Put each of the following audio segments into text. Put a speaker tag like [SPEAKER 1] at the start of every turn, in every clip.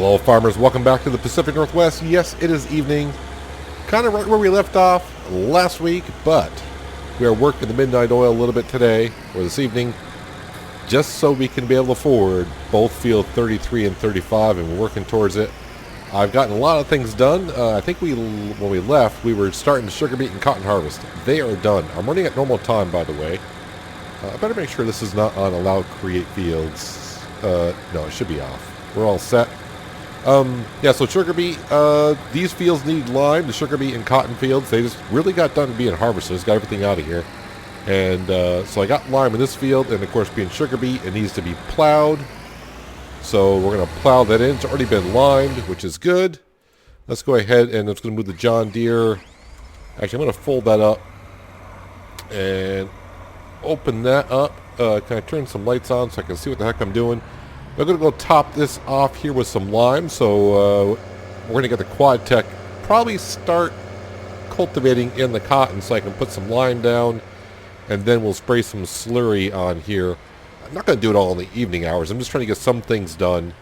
[SPEAKER 1] Hello farmers, welcome back to the Pacific Northwest. Yes, it is evening, kind of right where we left off last week, but we are working the midnight oil a little bit today, or this evening, just so we can be able to afford both field 33 and 35, and we're working towards it. I've gotten a lot of things done. I think when we left, we were starting the sugar beet and cotton harvest. They are done. I'm running at normal time, by the way. I better make sure this is not on allow create fields. No, it should be off. We're all set. Yeah, so sugar beet, these fields need lime. The sugar beet and cotton fields, they just really got done being harvested. Just got everything out of here. And so I got lime in this field, and of course being sugar beet, it needs to be plowed. So we're going to plow that in. It's already been limed, which is good. Let's go ahead and it's going to move the John Deere. Actually, I'm going to fold that up and open that up. Can I turn some lights on so I can see what the heck I'm doing? I'm going to go top this off here with some lime. So we're going to get the Quad Tech. Probably start cultivating in the cotton so I can put some lime down. And then we'll spray some slurry on here. I'm not going to do it all in the evening hours. I'm just trying to get some things done.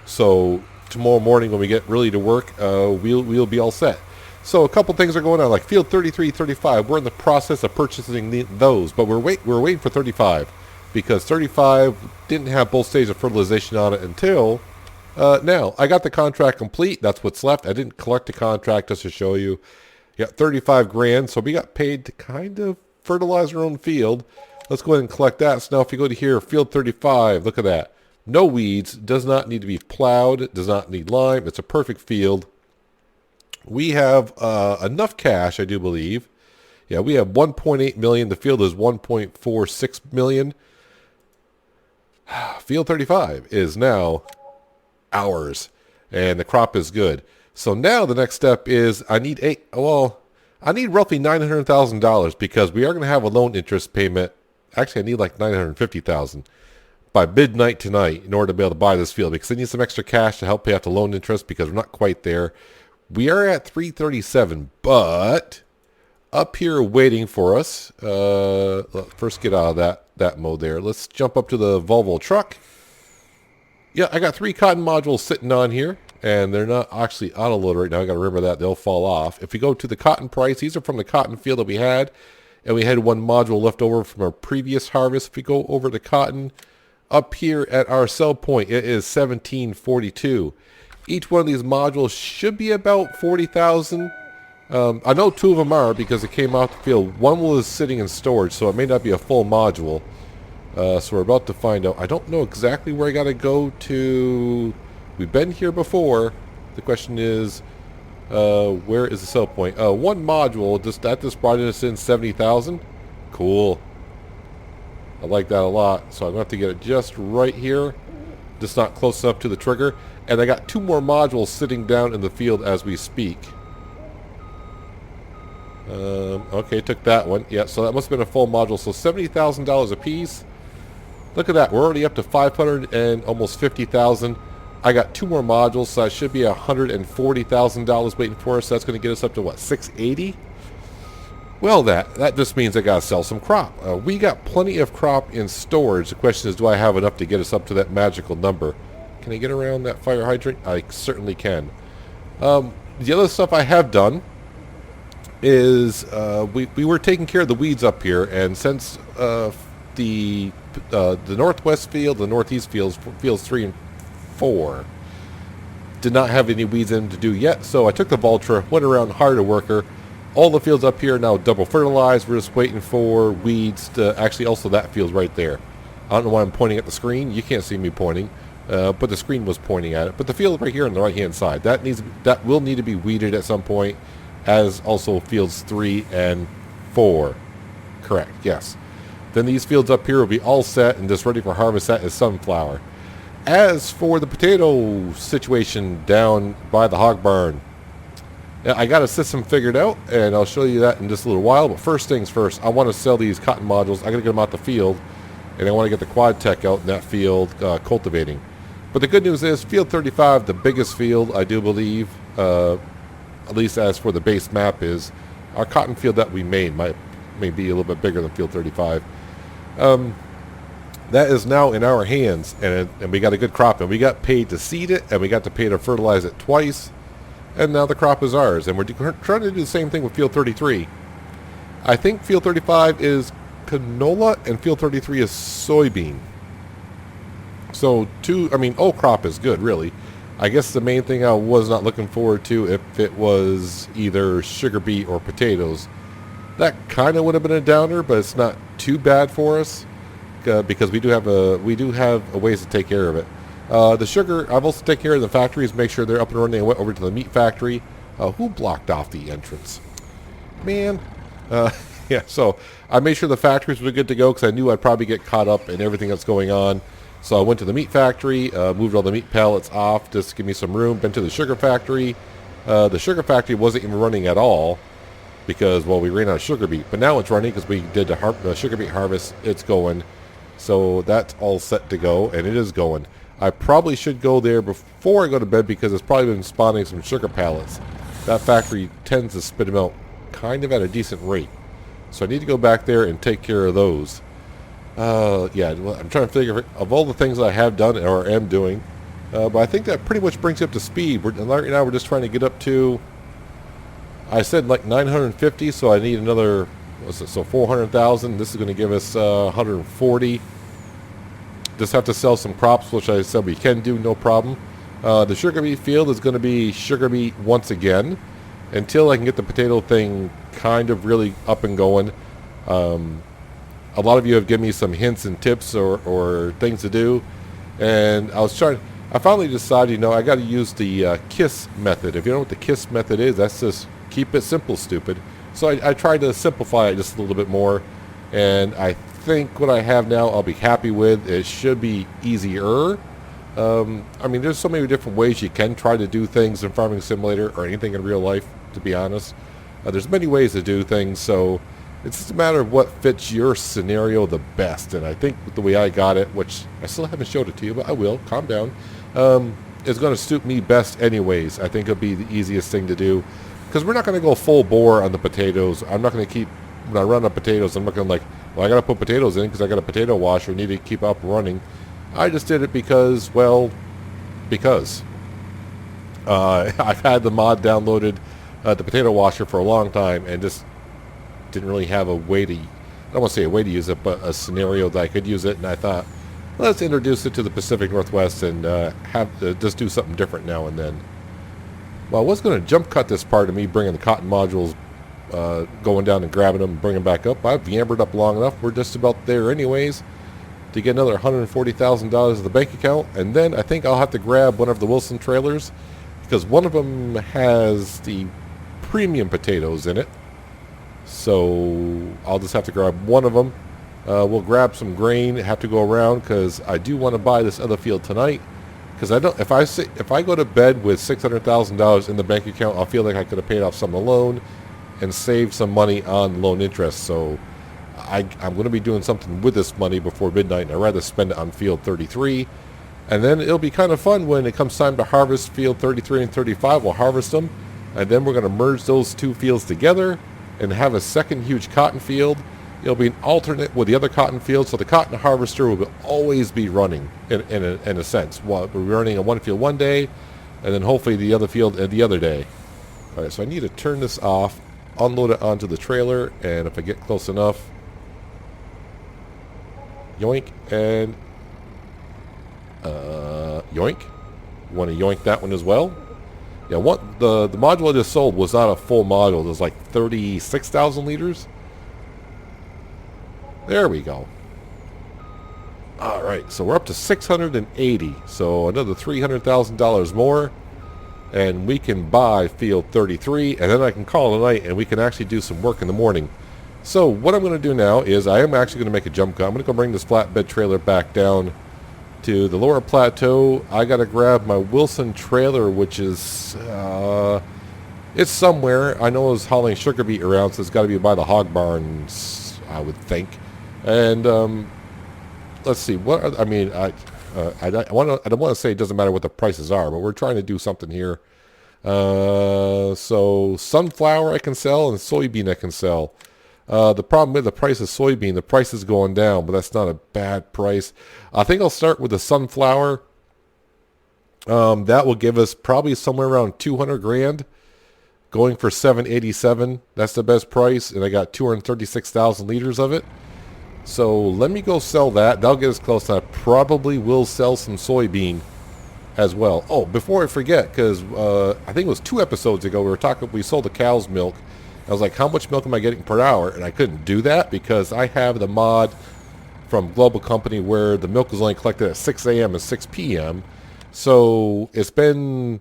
[SPEAKER 1] So tomorrow morning when we get really to work, we'll be all set. So a couple things are going on, like field 33, 35. We're in the process of purchasing those, but we're waiting for 35 because 35 didn't have both stages of fertilization on it until now. I got the contract complete. That's what's left. I didn't collect the contract just to show you. Got 35 grand, so we got paid to kind of fertilize our own field. Let's go ahead and collect that. So now if you go to here, field 35, look at that. No weeds, does not need to be plowed, does not need lime. It's a perfect field. We have enough cash, I do believe. Yeah, we have 1.8 million. The field is 1.46 million. Field 35 is now ours, and the crop is good. So now the next step is I need roughly $900,000 because we are going to have a loan interest payment. Actually, I need like $950,000 by midnight tonight in order to be able to buy this field because I need some extra cash to help pay off the loan interest because we're not quite there. We are at 337, but up here waiting for us. Let's first get out of that mode there. Let's jump up to the Volvo truck. Yeah, I got 3 cotton modules sitting on here, and they're not actually auto load right now. I got to remember that they'll fall off. If we go to the cotton price, these are from the cotton field that we had. And we had 1 module left over from our previous harvest. If we go over to cotton, up here at our sell point, it is $17.42. Each one of these modules should be about $40,000. I know 2 of them are because it came out the field. One was sitting in storage, so it may not be a full module. So we're about to find out. I don't know exactly where I got to go to. We've been here before. The question is, where is the sell point? 1 module, that just brought us in 70,000. Cool. I like that a lot. So I'm going to have to get it just right here. Just not close enough to the trigger. And I got 2 more modules sitting down in the field as we speak. Okay, took that one. Yeah, so that must have been a full module. So $70,000 a piece. Look at that. We're already up to 500 and almost 50,000. I got 2 more modules, so that should be $140,000 waiting for us. So that's going to get us up to, what, 680? Well, that just means I got to sell some crop. We got plenty of crop in storage. The question is, do I have enough to get us up to that magical number? Can I get around that fire hydrant? I certainly can. The other stuff I have done is we were taking care of the weeds up here, and since the northwest field, the northeast fields 3 and 4 did not have any weeds in them to do yet, so I took the Vultra, went around, hired a worker. All the fields up here are now double fertilized. We're just waiting for weeds to actually, also that field's right there. I don't know why I'm pointing at the screen. You can't see me pointing, but the screen was pointing at it. But the field right here on the right hand side, that will need to be weeded at some point, as also fields 3 and 4. Correct, yes. Then these fields up here will be all set and just ready for harvest. That is sunflower. As for the potato situation down by the hog barn, I got a system figured out, and I'll show you that in just a little while. But first things first, I want to sell these cotton modules. I got to get them out the field, and I want to get the Quad Tech out in that field cultivating. But the good news is, field 35, the biggest field, I do believe, at least as for the base map, is our cotton field that we made may be a little bit bigger than field 35. That is now in our hands, and we got a good crop, and we got paid to seed it, and we got to pay to fertilize it twice, and now the crop is ours. And we're trying to do the same thing with Field 33. I think Field 35 is canola, and Field 33 is soybean. So all crop is good, really. I guess the main thing I was not looking forward to, if it was either sugar beet or potatoes, that kind of would have been a downer, but it's not too bad for us. Because we do have a ways to take care of it. The sugar, I've also taken care of the factories, make sure they're up and running. I went over to the meat factory. Who blocked off the entrance? Man. Yeah, so I made sure the factories were good to go because I knew I'd probably get caught up in everything that's going on. So I went to the meat factory, moved all the meat pallets off just to give me some room. Been to the sugar factory. The sugar factory wasn't even running at all because, well, we ran out of sugar beet. But now it's running because we did the sugar beet harvest. It's going. So that's all set to go, and it is going. I probably should go there before I go to bed because it's probably been spawning some sugar pallets. That factory tends to spit them out kind of at a decent rate. So I need to go back there and take care of those. Yeah, I'm trying to figure of all the things I have done or am doing. But I think that pretty much brings you up to speed. Right now we're just trying to get up to, I said like 950, so I need another... So 400,000. This is going to give us 140. Just have to sell some crops, which I said we can do, no problem. The sugar beet field is going to be sugar beet once again until I can get the potato thing kind of really up and going. A lot of you have given me some hints and tips or things to do, and I finally decided, I got to use the KISS method. If you know what the KISS method is, that's just keep it simple, stupid. So I tried to simplify it just a little bit more, and I think what I have now I'll be happy with. It should be easier. There's so many different ways you can try to do things in Farming Simulator or anything in real life, to be honest. There's many ways to do things, so it's just a matter of what fits your scenario the best. And I think the way I got it, which I still haven't showed it to you, but I will, calm down, is going to suit me best anyways. I think it'll be the easiest thing to do. Because we're not going to go full bore on the potatoes. I'm not going to keep, when I run up potatoes, I'm not going to I got to put potatoes in because I got a potato washer. Need to keep up running. I just did it because I've had the mod downloaded, the potato washer, for a long time and just didn't really have a way to, I don't want to say a way to use it, but a scenario that I could use it. And I thought, let's introduce it to the Pacific Northwest and just do something different now and then. Well, I was going to jump cut this part of me bringing the cotton modules, going down and grabbing them and bringing them back up. I've yammered up long enough. We're just about there anyways to get another $140,000 of the bank account. And then I think I'll have to grab one of the Wilson trailers because one of them has the premium potatoes in it. So I'll just have to grab one of them. We'll grab some grain, have to go around because I do want to buy this other field tonight. Because I don't, if I go to bed with $600,000 in the bank account, I'll feel like I could have paid off some of the loan and saved some money on loan interest. So I'm going to be doing something with this money before midnight, and I'd rather spend it on Field 33. And then it'll be kind of fun when it comes time to harvest Field 33 and 35. We'll harvest them, and then we're going to merge those two fields together and have a second huge cotton field. It'll be an alternate with the other cotton field, so the cotton harvester will always be running in a sense. We're running on one field one day, and then hopefully the other field the other day. All right, so I need to turn this off, unload it onto the trailer, and if I get close enough, yoink, and yoink. Want to yoink that one as well? Yeah, the module I just sold was not a full module. It was like 36,000 liters. There we go. All right, so we're up to 680. So another $300,000 more, and we can buy Field 33, and then I can call it a night, and we can actually do some work in the morning. So what I'm going to do now is I am actually going to make a jump cut. I'm going to go bring this flatbed trailer back down to the lower plateau. I got to grab my Wilson trailer, which is it's somewhere. I know it's hauling sugar beet around, so it's got to be by the hog barns, I would think. And let's see. I don't want to say it doesn't matter what the prices are, but we're trying to do something here. So sunflower I can sell and soybean I can sell. The problem with the price of soybean, the price is going down, but that's not a bad price. I think I'll start with the sunflower. That will give us probably somewhere around 200 grand, going for 787. That's the best price, and I got 236,000 liters of it. So let me go sell that. That'll get us close. I probably will sell some soybean as well. Oh, before I forget, because I think it was 2 episodes ago we sold the cow's milk. I was like, how much milk am I getting per hour? And I couldn't do that because I have the mod from Global Company where the milk is only collected at 6 a.m. and 6 p.m. So it's been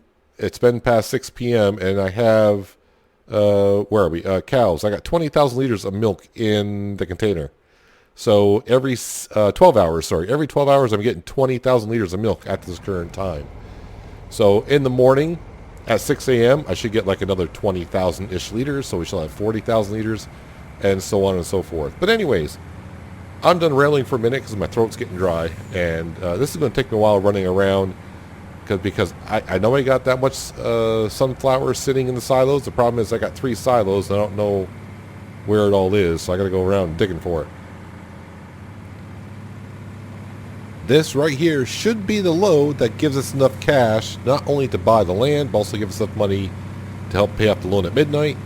[SPEAKER 1] past 6 p.m. and I have where are we? Cows. I got 20,000 liters of milk in the container. So every 12 hours, I'm getting 20,000 liters of milk at this current time. So in the morning at 6 a.m., I should get like another 20,000-ish liters. So we shall have 40,000 liters and so on and so forth. But anyways, I'm done railing for a minute because my throat's getting dry. And this is going to take me a while running around because I know I got that much sunflower sitting in the silos. The problem is I got 3 silos and I don't know where it all is. So I got to go around digging for it. This right here should be the load that gives us enough cash, not only to buy the land, but also give us enough money to help pay off the loan at midnight.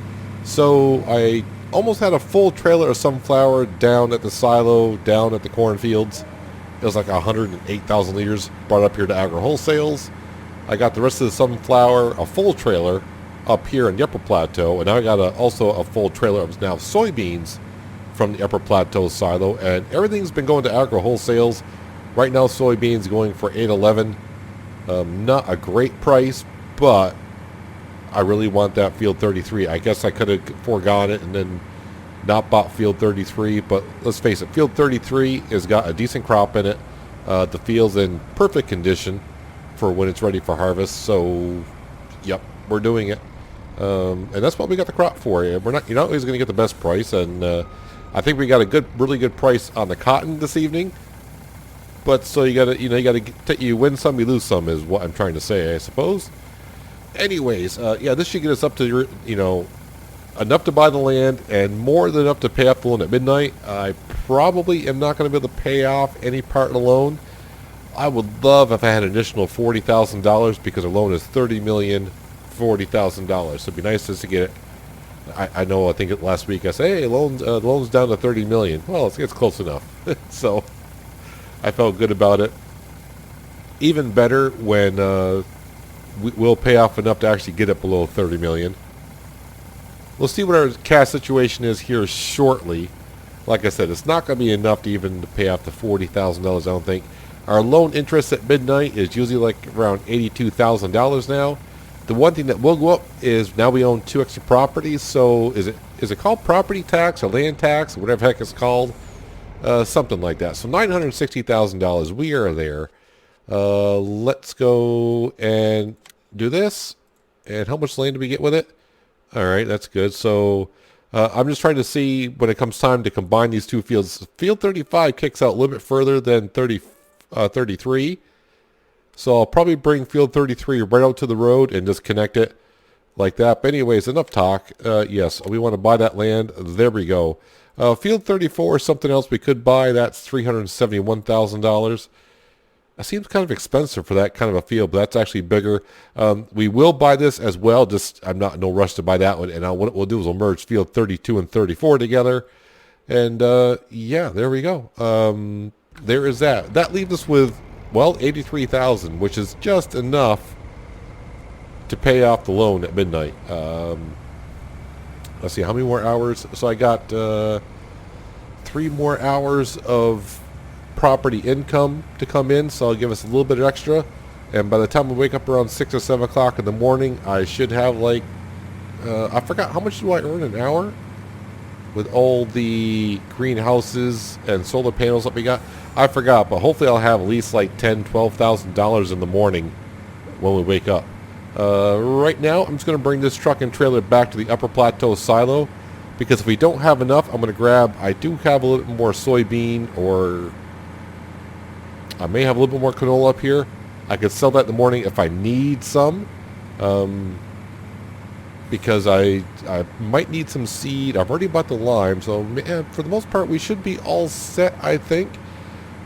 [SPEAKER 1] So I almost had a full trailer of sunflower down at the silo, down at the cornfields. It was like 108,000 liters brought up here to Agri Wholesales. I got the rest of the sunflower, a full trailer, up here in the Upper Plateau, and now I got also a full trailer of now soybeans from the Upper Plateau silo, and everything's been going to Agri Wholesales. Right now, soybeans going for $8.11. Not a great price, but I really want that Field 33. I guess I could have foregone it and then not bought Field 33, but let's face it, Field 33 has got a decent crop in it. The field's in perfect condition for when it's ready for harvest. So, yep, we're doing it, and that's what we got the crop for. You're not always going to get the best price, and I think we got a really good price on the cotton this evening. But so you win some, you lose some is what I'm trying to say, I suppose. Anyways, yeah, this should get us up to enough to buy the land and more than enough to pay off the loan at midnight. I probably am not going to be able to pay off any part of the loan. I would love if I had an additional $40,000 because the loan is $30,040,000. So it'd be nice just to get it. I know. I think last week I said, hey, the loan's down to $30 million. Well, it's close enough. So I felt good about it. Even better when we'll pay off enough to actually get it below $30 million. We'll see what our cash situation is here shortly. Like I said, it's not going to be enough to even pay off the $40,000, I don't think. Our loan interest at midnight is usually like around $82,000 now. The one thing that will go up is now we own 2 extra properties. So is it called property tax or land tax or whatever heck it's called? Something like that. So $960,000. We are there. Let's go and do this. And how much land do we get with it? All right, that's good. So I'm just trying to see when it comes time to combine these 2 fields. Field 35 kicks out a little bit further than 33. So I'll probably bring Field 33 right out to the road and just connect it like that. But anyways, enough talk. Yes, we want to buy that land. There we go. Field 34 is something else we could buy. That's $371,000. That seems kind of expensive for that kind of a field, but that's actually bigger. We will buy this as well. I'm not in no rush to buy that one. And what we'll do is we'll merge Field 32 and 34 together. And yeah, there we go. There is that. That leaves us with, well, $83,000, which is just enough to pay off the loan at midnight. Let's see, how many more hours? So I got 3 more hours of property income to come in, so I'll give us a little bit extra. And by the time we wake up around 6 or 7 o'clock in the morning, I should have like, I forgot, how much do I earn an hour? With all the greenhouses and solar panels that we got. I forgot, but hopefully I'll have at least like $10,000, $12,000 in the morning when we wake up. Right now, I'm just going to bring this truck and trailer back to the Upper Plateau silo, because if we don't have enough, I'm going to grab, I do have a little bit more soybean, or I may have a little bit more canola up here. I could sell that in the morning if I need some. because I might need some seed. I've already bought the lime, so for the most part we should be all set, I think.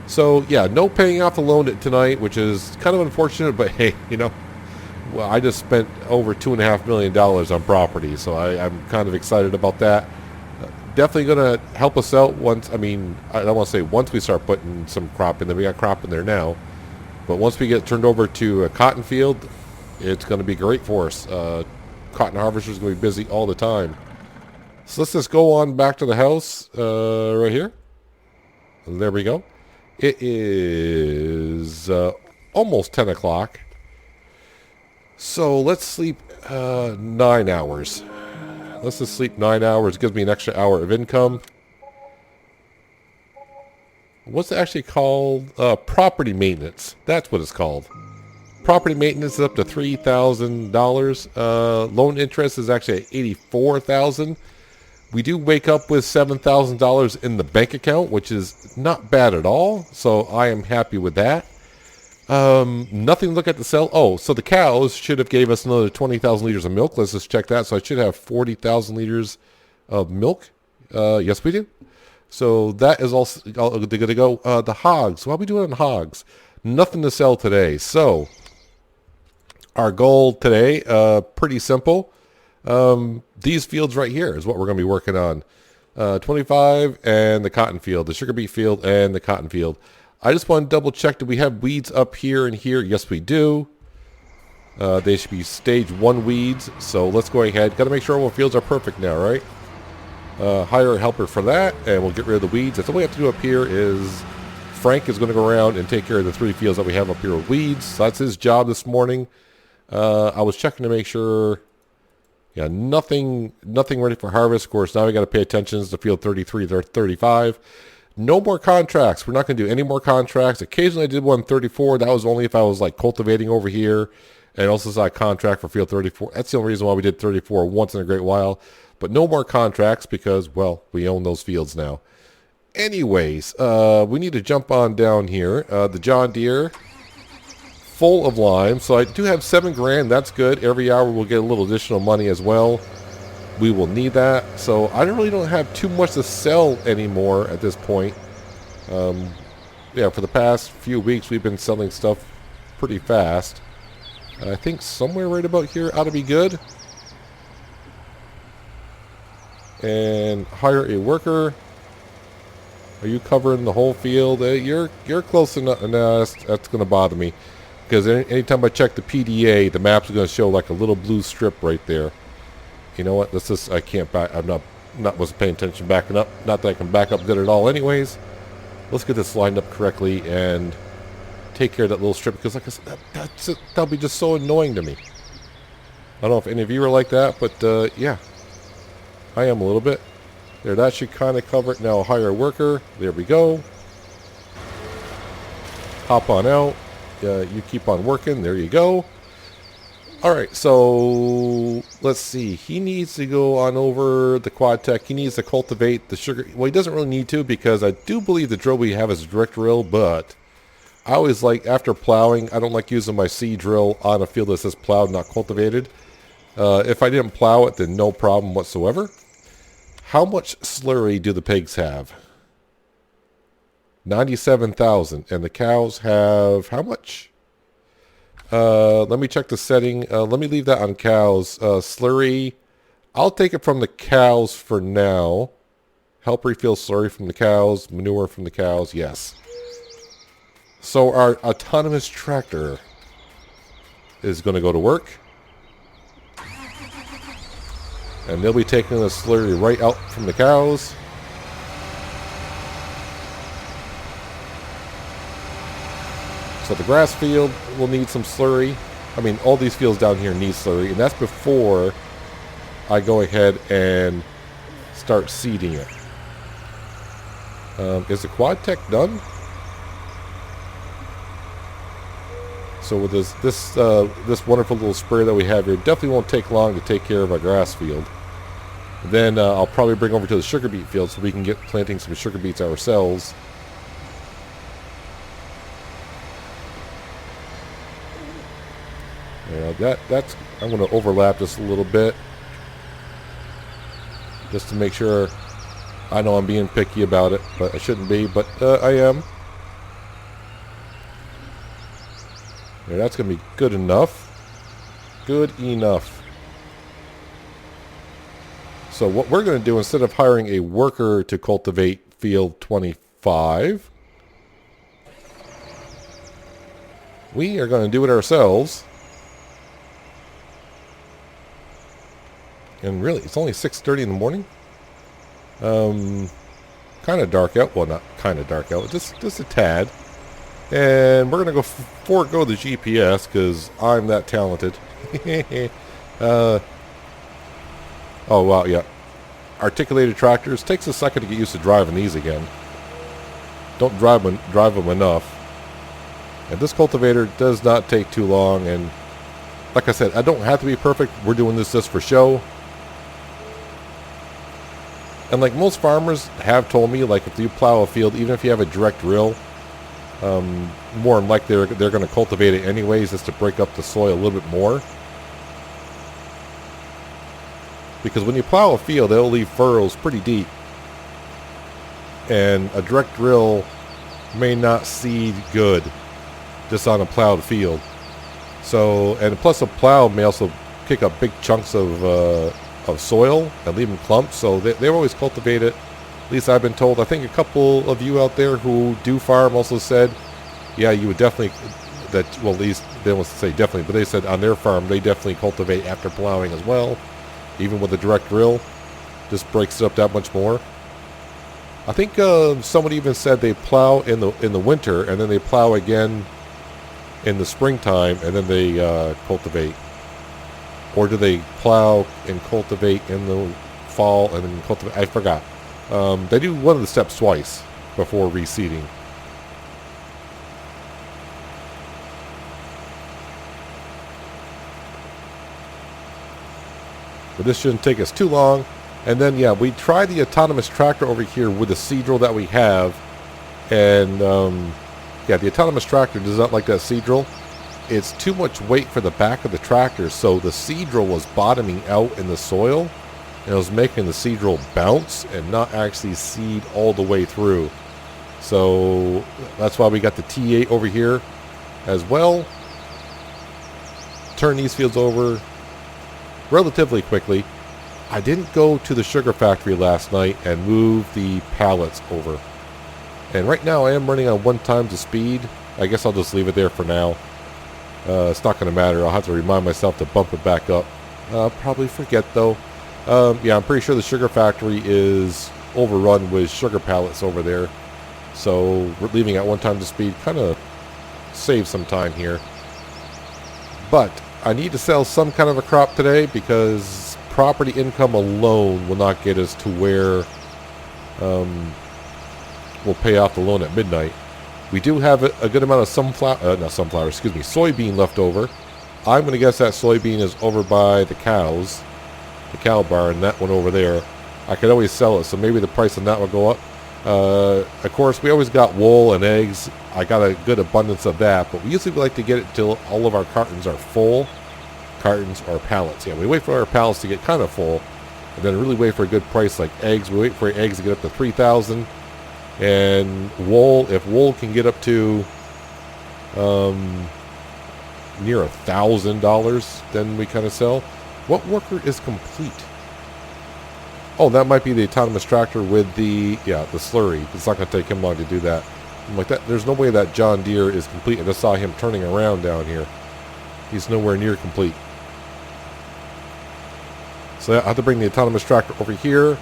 [SPEAKER 1] So yeah, no paying off the loan tonight, which is kind of unfortunate, but hey, well, I just spent over $2.5 million on property, so I'm kind of excited about that. Definitely going to help us out once, I don't want to say once we start putting some crop in there. We got crop in there now. But once we get turned over to a cotton field, it's going to be great for us. Cotton harvesters are going to be busy all the time. So let's just go on back to the house right here. There we go. It is almost 10 o'clock. So let's sleep 9 hours. Let's just sleep 9 hours. It gives me an extra hour of income. What's it actually called? Property maintenance. That's what it's called. Property maintenance is up to $3,000. Loan interest is actually at $84,000. We do wake up with $7,000 in the bank account, which is not bad at all. So I am happy with that. Nothing to look at the sell. Oh, so the cows should have gave us another 20,000 liters of milk. Let's just check that. So I should have 40,000 liters of milk. Yes, we do. So that is all good to go. The hogs. What are we doing on hogs? Nothing to sell today. So our goal today, pretty simple. These fields right here is what we're going to be working on. 25 and the cotton field, the sugar beet field and the cotton field. I just want to double check, do we have weeds up here and here? Yes, we do. They should be stage 1 weeds. So let's go ahead. Got to make sure all the fields are perfect now, right? Hire a helper for that, and we'll get rid of the weeds. That's all we have to do up here is Frank is going to go around and take care of the 3 fields that we have up here with weeds. So that's his job this morning. I was checking to make sure, yeah, nothing ready for harvest. Of course, now we got to pay attention to field 33 or 35. No more contracts. We're not going to do any more contracts. Occasionally I did one 34. That was only if I was like cultivating over here. And also saw a contract for field 34. That's the only reason why we did 34 once in a great while. But no more contracts because, well, we own those fields now. Anyways, we need to jump on down here. The John Deere, full of lime. So I do have $7,000. That's good. Every hour we'll get a little additional money as well. We will need that. So I really don't have too much to sell anymore at this point. Yeah, for the past few weeks we've been selling stuff pretty fast. I think somewhere right about here ought to be good. And hire a worker. Are you covering the whole field? You're close enough. No, that's going to bother me. Because anytime I check the PDA, the map's going to show like a little blue strip right there. You know what? Let's just, I can't back, I'm not wasn't paying attention backing up. Not that I can back up good at all anyways. Let's get this lined up correctly and take care of that little strip, because like I said, that'll be just so annoying to me. I don't know if any of you are like that, but yeah, I am a little bit. There, that should kind of cover it. Now hire a worker. There we go. Hop on out. You keep on working. There you go. Alright, so let's see. He needs to go on over the quad tech. He needs to cultivate the sugar. Well, he doesn't really need to, because I do believe the drill we have is a direct drill, but I always like, after plowing, I don't like using my seed drill on a field that says plowed, not cultivated. If I didn't plow it, then no problem whatsoever. How much slurry do the pigs have? 97,000. And the cows have how much? Let me check the setting. Let me leave that on cows. Slurry, I'll take it from the cows for now. Help refill slurry from the cows. Manure from the cows, yes. So our autonomous tractor is going to go to work. And they'll be taking the slurry right out from the cows. So the grass field will need some slurry. I mean, all these fields down here need slurry, and that's before I go ahead and start seeding it. Is the quad tech done? So with this wonderful little sprayer that we have here, definitely won't take long to take care of our grass field. Then I'll probably bring over to the sugar beet field so we can get planting some sugar beets ourselves. Yeah, that's. I'm going to overlap just a little bit. just to make sure. I know I'm being picky about it, but I shouldn't be, but I am. Yeah, that's going to be good enough. Good enough. So what we're going to do, instead of hiring a worker to cultivate field 25, we are going to do it ourselves. And really, it's only 6:30 in the morning. Kind of dark out. Well, not kind of dark out. Just a tad. And we're going to go forego the GPS because I'm that talented. Oh, wow, yeah. Articulated tractors. Takes a second to get used to driving these again. Don't drive them enough. And this cultivator does not take too long. And like I said, I don't have to be perfect. We're doing this just for show. And like most farmers have told me, like if you plow a field, even if you have a direct drill, more than likely they're going to cultivate it anyways, just to break up the soil a little bit more. Because when you plow a field, they'll leave furrows pretty deep. And a direct drill may not seed good just on a plowed field. So, and plus a plow may also kick up big chunks of soil and leave them clumps. So they always cultivate it. At least I've been told. I think a couple of you out there who do farm also said, yeah, you would definitely, well, at least they don't say definitely, but they said on their farm they definitely cultivate after plowing as well. Even with a direct drill, just breaks it up that much more. I think somebody even said they plow in the winter and then they plow again in the springtime and then they cultivate. Or do they plow and cultivate in the fall and then cultivate? I forgot. They do one of the steps twice before reseeding. But this shouldn't take us too long. And then, yeah, we tried the autonomous tractor over here with the seed drill that we have. And, yeah, the autonomous tractor does not like that seed drill. It's too much weight for the back of the tractor, so the seed drill was bottoming out in the soil, and it was making the seed drill bounce and not actually seed all the way through. So that's why we got the T8 over here as well. Turn these fields over relatively quickly. I didn't go to the sugar factory last night and move the pallets over. And right now I am running on 1 times the speed. I guess I'll just leave it there for now. It's not going to matter. I'll have to remind myself to bump it back up. I'll probably forget though. Yeah, I'm pretty sure the sugar factory is overrun with sugar pallets over there. So we're leaving at 1 time the speed. Kind of save some time here. But I need to sell some kind of a crop today because property income alone will not get us to where we'll pay off the loan at midnight. We do have a good amount of soybean left over. I'm going to guess that soybean is over by the cows, the cow barn, that one over there. I could always sell it, so maybe the price on that will go up. Of course, we always got wool and eggs. I got a good abundance of that, but we usually like to get it till all of our cartons are full. Cartons or pallets. Yeah, we wait for our pallets to get kind of full, and then really wait for a good price like eggs. We wait for eggs to get up to 3,000. And wool, if wool can get up to near $1,000, then we kind of sell. What worker is complete? Oh, that might be the autonomous tractor with the slurry. It's not going to take him long to do that. I'm like that. There's no way that John Deere is complete. I just saw him turning around down here. He's nowhere near complete. So I have to bring the autonomous tractor over here.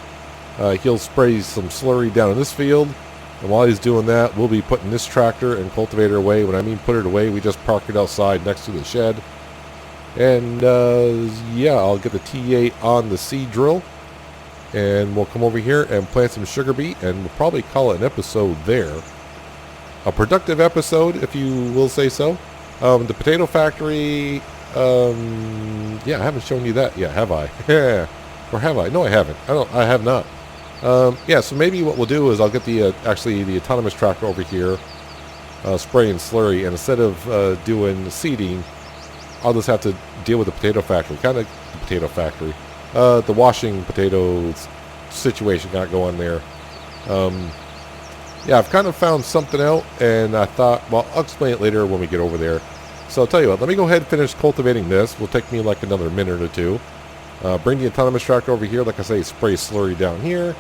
[SPEAKER 1] He'll spray some slurry down in this field. And while he's doing that, we'll be putting this tractor and cultivator away. When I mean put it away, we just park it outside next to the shed. And yeah, I'll get the T8 on the seed drill. And we'll come over here and plant some sugar beet. And we'll probably call it an episode there. A productive episode, if you will say so. The potato factory, yeah, I haven't shown you that yet, have I? Or have I? No, I haven't. I have not. Yeah, so maybe what we'll do is I'll get the autonomous tractor over here, spraying slurry, and instead of doing seeding, I'll just have to deal with the potato factory. The washing potatoes situation got going there. Yeah, I've kind of found something out, and I thought, well, I'll explain it later when we get over there. So I'll tell you what, let me go ahead and finish cultivating this. Will take me like another minute or two. Bring the autonomous tractor over here, like I say, spray slurry down here.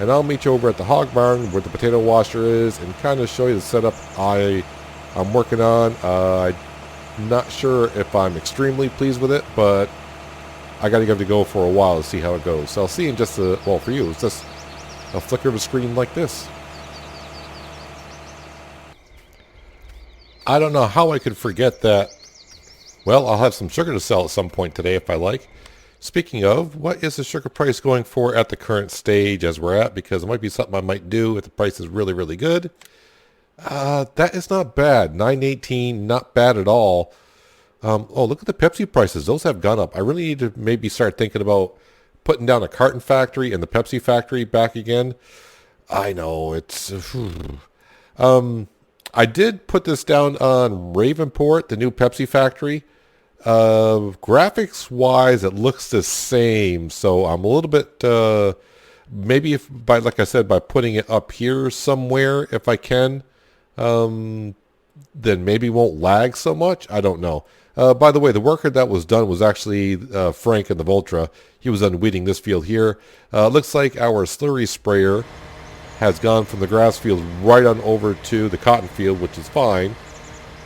[SPEAKER 1] And I'll meet you over at the hog barn where the potato washer is and kind of show you the setup I'm working on. I'm not sure if I'm extremely pleased with it, but I got to give it a go for a while to see how it goes. So I'll see in just a, well, for you, it's just a flicker of a screen like this. I don't know how I could forget that. Well, I'll have some sugar to sell at some point today if I like. Speaking of, what is the sugar price going for at the current stage as we're at? Because it might be something I might do if the price is really, really good. That is not bad. $9.18, not bad at all. Oh, look at the Pepsi prices. Those have gone up. I really need to maybe start thinking about putting down a carton factory and the Pepsi factory back again. I know, it's... I did put this down on Ravenport, the new Pepsi factory. Graphics wise, it looks the same. So I'm a little bit, maybe if by, like I said, by putting it up here somewhere, if I can, then maybe won't lag so much. I don't know. By the way, the worker that was done was actually, Frank in the Voltra. He was unweeding this field here. Looks like our slurry sprayer has gone from the grass field right on over to the cotton field, which is fine.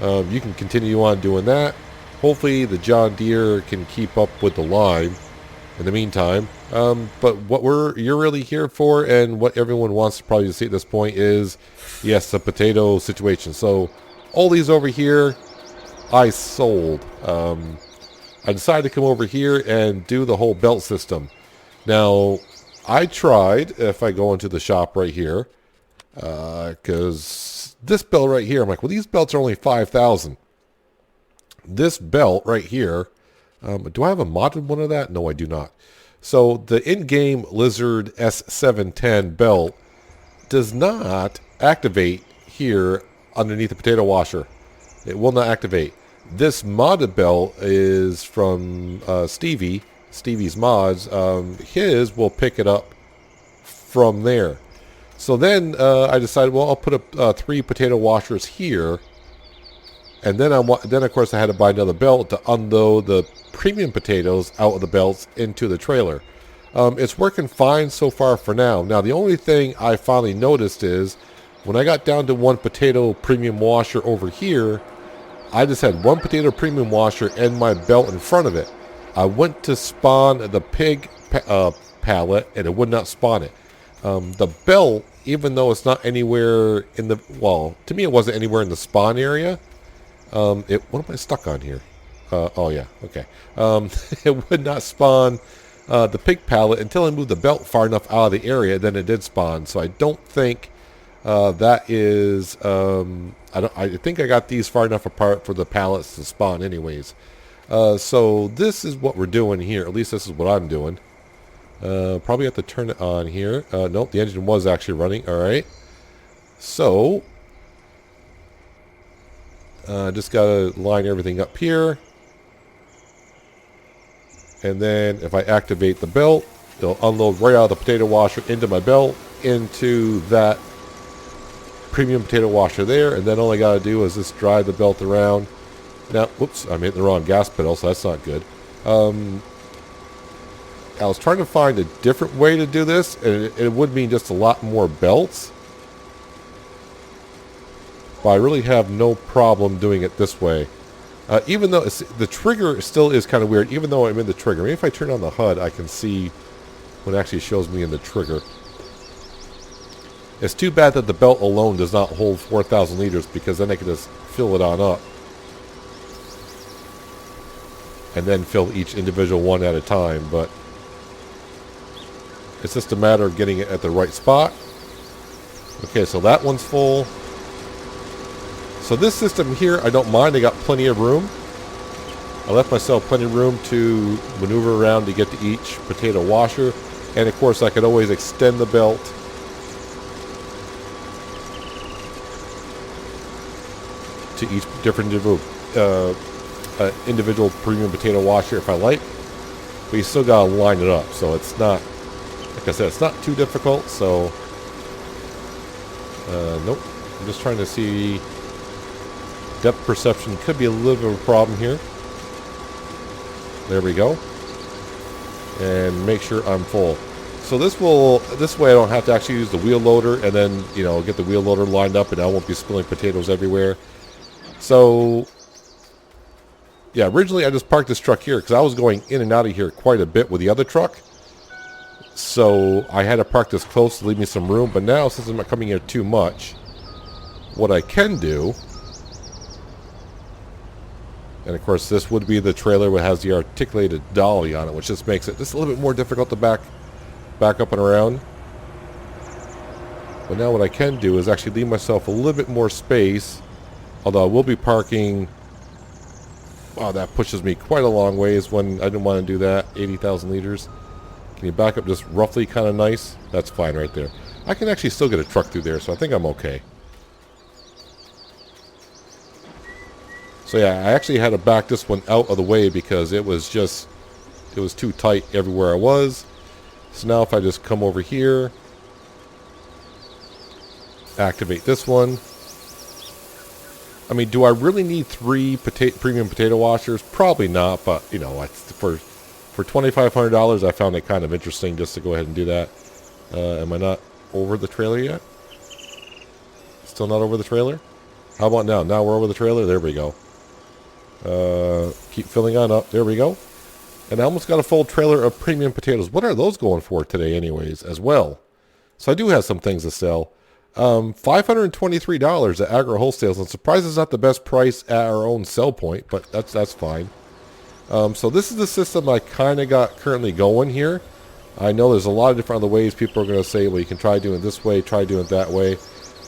[SPEAKER 1] You can continue on doing that. Hopefully the John Deere can keep up with the lime in the meantime. But what you're really here for, and what everyone wants to probably see at this point is, yes, the potato situation. So all these over here, I sold. I decided to come over here and do the whole belt system. Now, I tried, if I go into the shop right here, because this belt right here, I'm like, well, these belts are only $5,000. This belt right here, do I have a modded one of that? No, I do not. So the in-game Lizard S710 belt does not activate here underneath the potato washer. It will not activate. This modded belt is from Stevie's Mods. His will pick it up from there. So then I decided, well, I'll put up 3 potato washers here. And then of course I had to buy another belt to unload the premium potatoes out of the belts into the trailer. It's working fine so far for now. Now the only thing I finally noticed is when I got down to 1 potato premium washer over here, I just had 1 potato premium washer and my belt in front of it. I went to spawn the pig pallet and it would not spawn it. The belt, even though it's not anywhere in the, well, to me it wasn't anywhere in the spawn area. What am I stuck on here? Oh yeah, okay. It would not spawn the pig pallet until I moved the belt far enough out of the area, then it did spawn. So I don't think that is, I think I got these far enough apart for the pallets to spawn anyways. So this is what we're doing here. At least this is what I'm doing. Probably have to turn it on here. Nope, the engine was actually running. All right. So just got to line everything up here. And then if I activate the belt, it'll unload right out of the potato washer into my belt, into that premium potato washer there. And then all I got to do is just drive the belt around. Now, whoops, I'm hitting the wrong gas pedal, so that's not good. I was trying to find a different way to do this, and it would mean just a lot more belts. But I really have no problem doing it this way. Even though the trigger still is kind of weird, even though I'm in the trigger. Maybe if I turn on the HUD, I can see what it actually shows me in the trigger. It's too bad that the belt alone does not hold 4,000 liters, because then I can just fill it on up. And then fill each individual one at a time, but it's just a matter of getting it at the right spot. Okay, so that one's full. So this system here, I don't mind. I got plenty of room. I left myself plenty of room to maneuver around to get to each potato washer. And of course, I could always extend the belt to each different individual premium potato washer if I like. But you still gotta line it up, so it's not, like like I said, it's not too difficult, so nope. I'm just trying to see. Depth perception could be a little bit of a problem here. There we go. And make sure I'm full. So this way I don't have to actually use the wheel loader and then, you know, get the wheel loader lined up and I won't be spilling potatoes everywhere. So, yeah, originally I just parked this truck here because I was going in and out of here quite a bit with the other truck. So I had to park this close to leave me some room. But now, since I'm not coming here too much, what I can do... And of course, this would be the trailer that has the articulated dolly on it, which just makes it just a little bit more difficult to back up and around. But now what I can do is actually leave myself a little bit more space. Although I will be parking... Wow, that pushes me quite a long ways when I didn't want to do that. 80,000 liters. Can you back up just roughly kind of nice? That's fine right there. I can actually still get a truck through there, so I think I'm okay. So yeah, I actually had to back this one out of the way because it was too tight everywhere I was. So now if I just come over here, activate this one. I mean, do I really need 3 premium potato washers? Probably not, but you know, for $2,500, I found it kind of interesting just to go ahead and do that. Am I not over the trailer yet? Still not over the trailer? How about now? Now we're over the trailer. There we go. Keep filling on up. There we go. And I almost got a full trailer of premium potatoes. What are those going for today anyways as well? So I do have some things to sell. $523 at Agro Wholesales. I'm surprised it's not the best price at our own sell point, but that's fine. So this is the system I kind of got currently going here. I know there's a lot of different other ways people are going to say, well, you can try doing it this way, try doing it that way.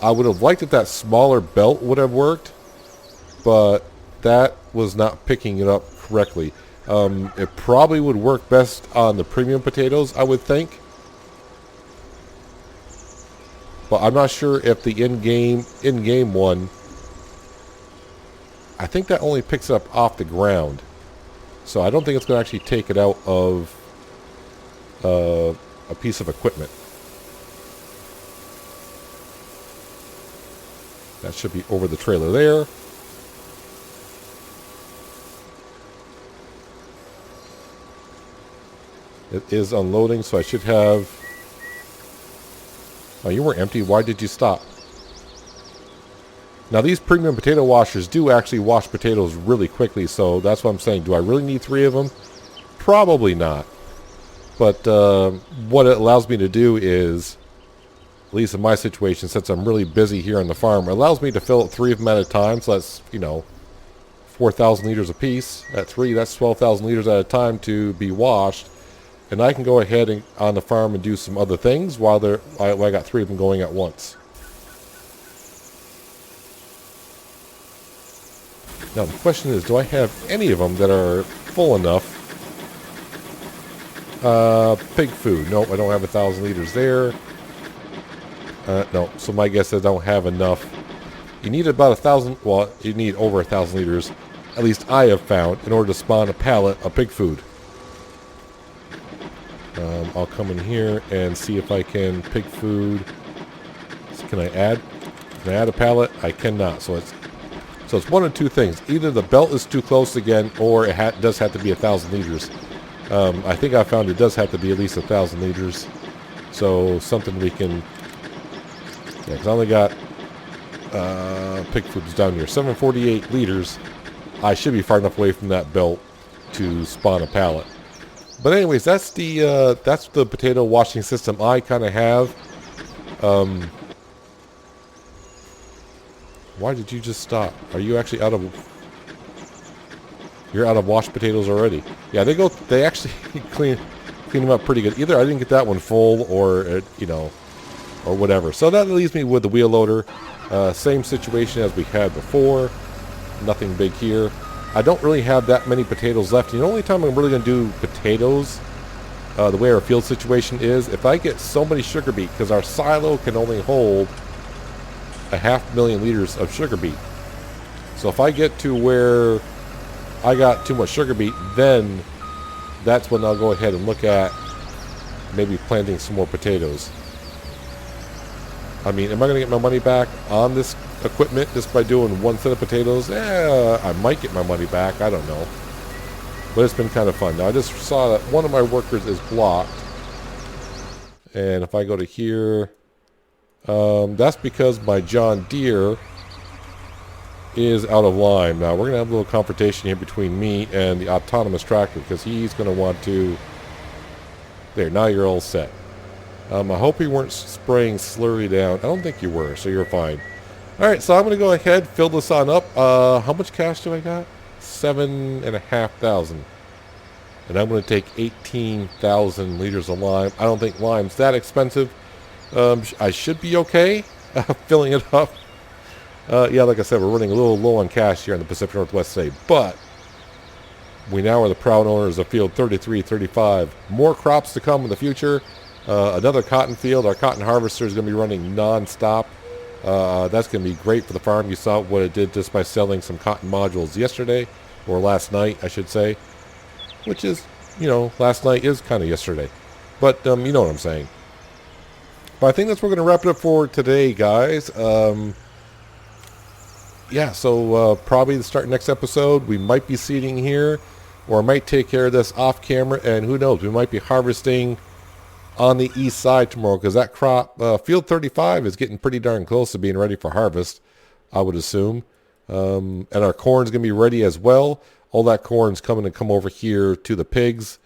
[SPEAKER 1] I would have liked it that smaller belt would have worked, but that was not picking it up correctly. It probably would work best on the premium potatoes, I would think. But I'm not sure if the in-game one, I think that only picks it up off the ground. So I don't think it's going to actually take it out of a piece of equipment. That should be over the trailer there. It is unloading, so I should have... Oh, you were empty. Why did you stop? Now, these premium potato washers do actually wash potatoes really quickly, so that's what I'm saying. Do I really need 3 of them? Probably not. But what it allows me to do is, at least in my situation, since I'm really busy here on the farm, it allows me to fill up 3 of them at a time, so that's, you know, 4,000 liters apiece. At 3, that's 12,000 liters at a time to be washed. And I can go ahead and on the farm and do some other things while I got 3 of them going at once. Now the question is, do I have any of them that are full enough? Pig food. Nope, I don't have 1,000 liters there. No, so my guess is I don't have enough. You need about 1,000, well, you need over 1,000 liters, at least I have found, in order to spawn a pallet of pig food. I'll come in here and see if I can pig food. Can I add a pallet? I cannot. So it's one of 2 things. Either the belt is too close again, or it does have to be 1,000 liters. I think I found it does have to be at least 1,000 liters. So something we can. Yeah, because I only got pig foods down here. 748 liters. I should be far enough away from that belt to spawn a pallet. But anyways, that's the potato washing system I kind of have. Why did you just stop? Are you actually out of... You're out of washed potatoes already. Yeah, they actually clean them up pretty good. Either I didn't get that one full or, you know, or whatever. So that leaves me with the wheel loader. Same situation as we had before. Nothing big here. I don't really have that many potatoes left. The only time I'm really going to do potatoes, the way our field situation is, if I get so many sugar beet, because our silo can only hold 500,000 liters of sugar beet. So if I get to where I got too much sugar beet, then that's when I'll go ahead and look at maybe planting some more potatoes. I mean, am I going to get my money back on this equipment just by doing one set of potatoes? I might get my money back. I don't know. But it's been kind of fun. Now, I just saw that one of my workers is blocked. And if I go to here, that's because my John Deere is out of line. Now, we're going to have a little confrontation here between me and the autonomous tractor because he's going to want to... There, now you're all set. I hope you weren't spraying slurry down. I don't think you were, so you're fine. Alright, so I'm going to go ahead, fill this on up. How much cash do I got? 7,500. And I'm going to take 18,000 liters of lime. I don't think lime's that expensive. I should be okay filling it up. Yeah, like I said, we're running a little low on cash here in the Pacific Northwest today. But we now are the proud owners of field 33, 35. More crops to come in the future. Another cotton field. Our cotton harvester is going to be running non-stop. That's going to be great for the farm. You saw what it did just by selling some cotton modules yesterday, or last night, I should say. Which is, last night is kind of yesterday. But you know what I'm saying. But I think that's where we're going to wrap it up for today, guys. Yeah, so probably to start next episode, we might be seeding here, or I might take care of this off camera, and who knows, we might be harvesting on the east side tomorrow, because that crop, field 35, is getting pretty darn close to being ready for harvest, I would assume. And our corn's going to be ready as well. All that corn's coming to come over here to the pigs.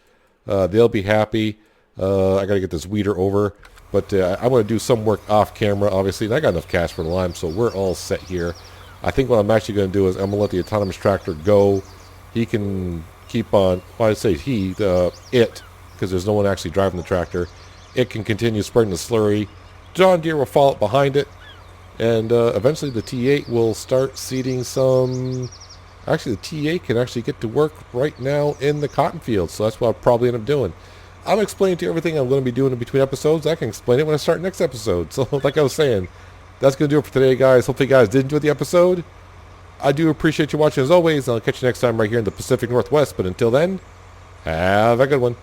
[SPEAKER 1] They'll be happy. I got to get this weeder over. But I'm going to do some work off camera, obviously. And I got enough cash for the lime, so we're all set here. I think what I'm actually going to do is I'm going to let the autonomous tractor go. He can keep on, well, I say he, it, because there's no one actually driving the tractor. It can continue spreading the slurry. John Deere will follow behind it. And eventually the T8 will start seeding some... Actually, the T8 can actually get to work right now in the cotton field. So that's what I'll probably end up doing. I'm explaining to you everything I'm going to be doing in between episodes. I can explain it when I start next episode. So like I was saying, that's going to do it for today, guys. Hopefully you guys did enjoy the episode. I do appreciate you watching as always. And I'll catch you next time right here in the Pacific Northwest. But until then, have a good one.